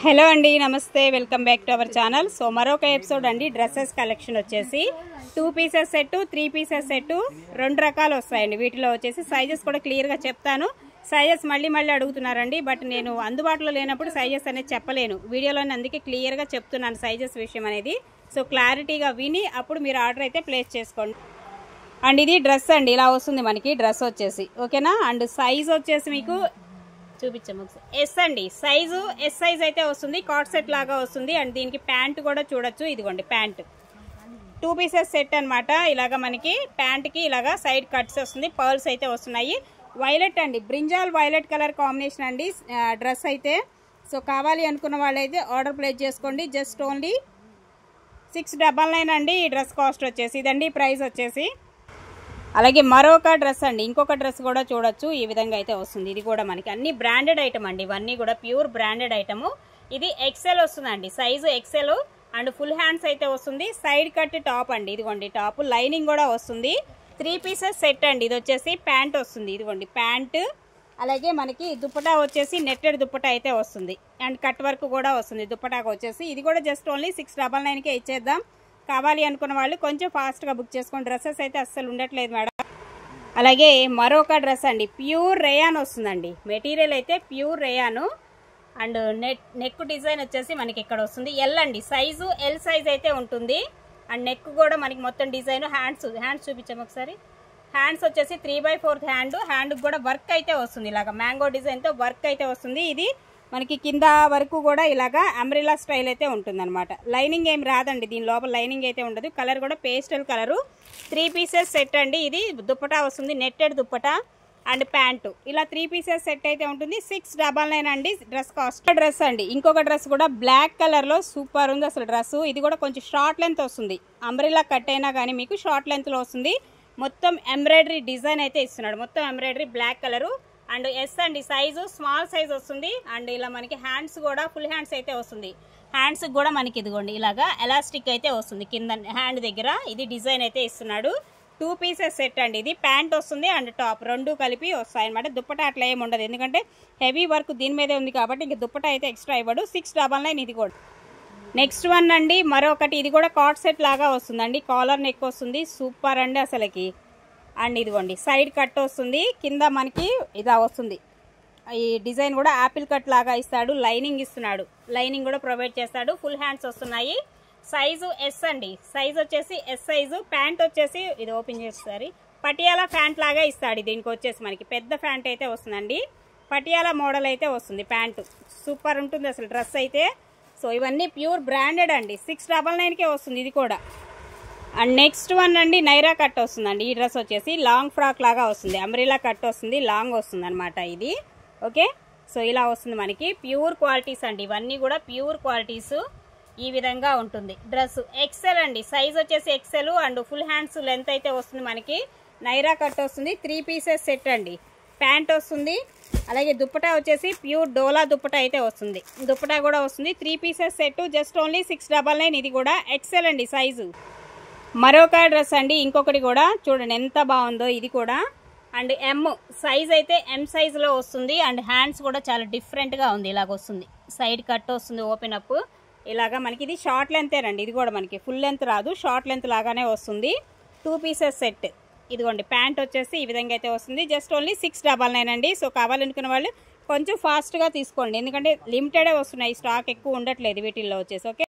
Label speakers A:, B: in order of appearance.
A: Hello అండి, నమస్తే, welcome back to our channel. So మరొక ఎపిసోడ్ అండి. డ్రెస్సెస్ కలెక్షన్ వచ్చేసి 2 పీసెస్ సెట్, 3 పీసెస్ సెట్, 2 రకాలు వస్తాయండి. వీటిలో వచ్చేసి సైజెస్ కూడా క్లియర్గా చెప్తాను. సైజెస్ మళ్ళీ అడుగుతున్నారండి, బట్ నేను అందుబాటులో లేనప్పుడు సైజెస్ అనేది చెప్పలేను వీడియోలోనే, అందుకే క్లియర్గా చెప్తున్నాను సైజెస్ విషయం అనేది. సో క్లారిటీగా విని అప్పుడు మీరు ఆర్డర్ అయితే ప్లేస్ చేసుకోండి. అండ్ ఇది డ్రెస్ అండి, ఇలా వస్తుంది మనకి డ్రెస్ వచ్చేసి, ఓకేనా. అండ్ సైజ్ వచ్చేసి మీకు చూపించాము ఎస్ అండి, సైజు ఎస్ సైజ్ అయితే వస్తుంది, కార్డ్ సెట్ లాగా వస్తుంది. అండ్ దీనికి ప్యాంట్ కూడా చూడొచ్చు, ఇదిగోండి ప్యాంట్ 2 పీసెస్ సెట్ అనమాట. ఇలాగా మనకి ప్యాంట్కి ఇలాగా సైడ్ కట్స్ వస్తుంది, పర్ల్స్ అయితే వస్తున్నాయి. వైలెట్ అండి, బ్రింజాల్ వైలెట్ కలర్ కాంబినేషన్ అండి డ్రెస్ అయితే. సో కావాలి అనుకున్న వాళ్ళైతే ఆర్డర్ ప్లేస్ చేసుకోండి. జస్ట్ ఓన్లీ 699 అండి ఈ డ్రెస్ కాస్ట్ వచ్చేసి, ఇదండి ప్రైస్ వచ్చేసి. అలాగే మరొక డ్రెస్ అండి, ఇంకొక డ్రెస్ కూడా చూడొచ్చు, ఈ విధంగా అయితే వస్తుంది. ఇది కూడా మనకి అన్ని బ్రాండెడ్ ఐటమ్ అండి, ఇవన్నీ కూడా ప్యూర్ బ్రాండెడ్ ఐటమ్. ఇది ఎక్సెల్ వస్తుందండి, size XL. And full hands అయితే వస్తుంది, సైడ్ కట్ టాప్ అండి, ఇదిగోండి టాప్, లైనింగ్ కూడా వస్తుంది. 3 పీసెస్ సెట్ అండి. ఇది వచ్చేసి ప్యాంట్ వస్తుంది, ఇదిగోండి ప్యాంట్. అలాగే మనకి దుప్పటా వచ్చేసి నెట్టెడ్ దుప్పటా అయితే వస్తుంది, అండ్ కట్ వర్క్ కూడా వస్తుంది దుప్పటాకు వచ్చేసి. ఇది కూడా జస్ట్ ఓన్లీ 699కే ఇచ్చేద్దాం. కావాలి అనుకున్న వాళ్ళు కొంచెం ఫాస్ట్గా బుక్ చేసుకోండి, డ్రెస్సెస్ అయితే అస్సలు ఉండట్లేదు మేడం. అలాగే మరొక డ్రెస్ అండి, ప్యూర్ రేయాన్ వస్తుందండి, మెటీరియల్ అయితే ప్యూర్ రేయాను. అండ్ నెక్ డిజైన్ వచ్చేసి మనకి ఇక్కడ వస్తుంది ఎల్ అండి, సైజు ఎల్ సైజ్ అయితే ఉంటుంది. అండ్ నెక్ కూడా మనకి మొత్తం డిజైన్. హ్యాండ్స్ చూపించాము ఒకసారి. హ్యాండ్స్ వచ్చేసి 3/4 హ్యాండ్ కూడా వర్క్ అయితే వస్తుంది, ఇలాగా మ్యాంగో డిజైన్తో వర్క్ అయితే వస్తుంది. ఇది మనకి కింద వరకు కూడా ఇలాగా అంబ్రెల్లా స్టైల్ అయితే ఉంటుంది అనమాట. లైనింగ్ ఏం రాదండి, దీని లోపల లైనింగ్ అయితే ఉండదు. కలర్ కూడా పేస్టల్ కలరు. 3 పీసెస్ సెట్ అండి. ఇది దుప్పటా వస్తుంది, నెట్టెడ్ దుప్పటా అండ్ ప్యాంటు. ఇలా 3 పీసెస్ సెట్ అయితే ఉంటుంది. 699 అండి డ్రెస్ కాస్ట్. డ్రెస్ అండి, ఇంకొక డ్రెస్ కూడా బ్లాక్ కలర్లో సూపర్ ఉంది అసలు డ్రెస్. ఇది కూడా కొంచెం షార్ట్ లెంత్ వస్తుంది, అంబ్రెల్లా కట్ అయినా కానీ మీకు షార్ట్ లెంత్లో వస్తుంది. మొత్తం ఎంబ్రాయిడరీ డిజైన్ అయితే ఇస్తున్నాడు, మొత్తం embroidery black colour. And S అండి, సైజు స్మాల్ సైజ్ వస్తుంది. అండ్ ఇలా మనకి హ్యాండ్స్ కూడా ఫుల్ హ్యాండ్స్ అయితే వస్తుంది. హ్యాండ్స్ కూడా మనకి ఇదిగోండి ఇలాగా ఎలాస్టిక్ అయితే వస్తుంది కింద హ్యాండ్ దగ్గర. ఇది డిజైన్ అయితే ఇస్తున్నాడు. 2 పీసెస్ సెట్ అండి. ఇది ప్యాంట్ వస్తుంది అండ్ టాప్, 2 కలిపి వస్తాయి అనమాట. దుప్పటా అట్లా ఏమి ఉండదు, ఎందుకంటే హెవీ వర్క్ దీని మీదే ఉంది కాబట్టి ఇంక దుప్పటా అయితే ఎక్స్ట్రా ఇవ్వడు. 699 ఇది కూడా. నెక్స్ట్ వన్ అండి, మరొకటి, ఇది కూడా కార్డ్ సెట్ లాగా వస్తుందండి, కాలర్ నెక్ వస్తుంది, సూపర్ అండి అసలుకి. అండ్ ఇదిగోండి సైడ్ కట్ వస్తుంది, కింద మనకి ఇలా వస్తుంది. ఈ డిజైన్ కూడా యాపిల్ కట్ లాగా ఇస్తాడు, లైనింగ్ ఇస్తున్నాడు, లైనింగ్ కూడా ప్రొవైడ్ చేస్తాడు. ఫుల్ హ్యాండ్స్ వస్తున్నాయి. సైజు ఎస్ అండి, సైజ్ వచ్చేసి ఎస్ సైజు. ప్యాంట్ వచ్చేసి ఇది ఓపెన్ చేస్తారు, పటియాలా ప్యాంట్ లాగా ఇస్తాడు. దీనికి వచ్చేసి మనకి పెద్ద ప్యాంట్ అయితే వస్తుందండి, పటియాలా మోడల్ అయితే వస్తుంది ప్యాంటు. సూపర్ ఉంటుంది అసలు డ్రెస్ అయితే. సో ఇవన్నీ ప్యూర్ బ్రాండెడ్ అండి, 699కే వస్తుంది ఇది కూడా. అండ్ నెక్స్ట్ వన్ అండి, నైరా కట్ వస్తుందండి. ఈ డ్రెస్ వచ్చేసి లాంగ్ ఫ్రాక్ లాగా వస్తుంది, అంబ్రెల్లా కట్ వస్తుంది, లాంగ్ వస్తుంది అనమాట ఇది. ఓకే, సో ఇలా వస్తుంది మనకి. ప్యూర్ క్వాలిటీస్ అండి, ఇవన్నీ కూడా ప్యూర్ క్వాలిటీస్. ఈ విధంగా ఉంటుంది డ్రెస్. ఎక్సెల్ అండి, సైజ్ వచ్చేసి XL. And full hands length అయితే వస్తుంది మనకి. నైరా కట్ వస్తుంది, 3 పీసెస్ సెట్ అండి. ప్యాంట్ వస్తుంది, అలాగే దుప్పటా వచ్చేసి ప్యూర్ డోలా దుప్పటా అయితే వస్తుంది, దుప్పటా కూడా వస్తుంది. 3 పీసెస్ సెట్, జస్ట్ ఓన్లీ 699. ఇది కూడా ఎక్సెల్ అండి సైజు. మరొక డ్రెస్ అండి, ఇంకొకటి కూడా చూడండి ఎంత బాగుందో ఇది కూడా. అండ్ ఎమ్ సైజ్ అయితే ఎం సైజులో వస్తుంది. అండ్ హ్యాండ్స్ కూడా చాలా డిఫరెంట్గా ఉంది, ఇలాగ వస్తుంది, సైడ్ కట్ వస్తుంది, ఓపెన్ అప్ ఇలాగా మనకి. ఇది షార్ట్ లెంతేనండి, ఇది కూడా మనకి ఫుల్ లెంత్ రాదు, షార్ట్ లెంత్ లాగానే వస్తుంది. 2 పీసెస్ సెట్. ఇదిగోండి ప్యాంట్ వచ్చేసి ఈ విధంగా అయితే వస్తుంది, జస్ట్ ఓన్లీ 699 అండి. సో కావాలనుకున్న వాళ్ళు కొంచెం ఫాస్ట్గా తీసుకోండి, ఎందుకంటే లిమిటెడే వస్తున్నాయి, స్టాక్ ఎక్కువ ఉండట్లేదు వీటిల్లో వచ్చేసి. ఓకే.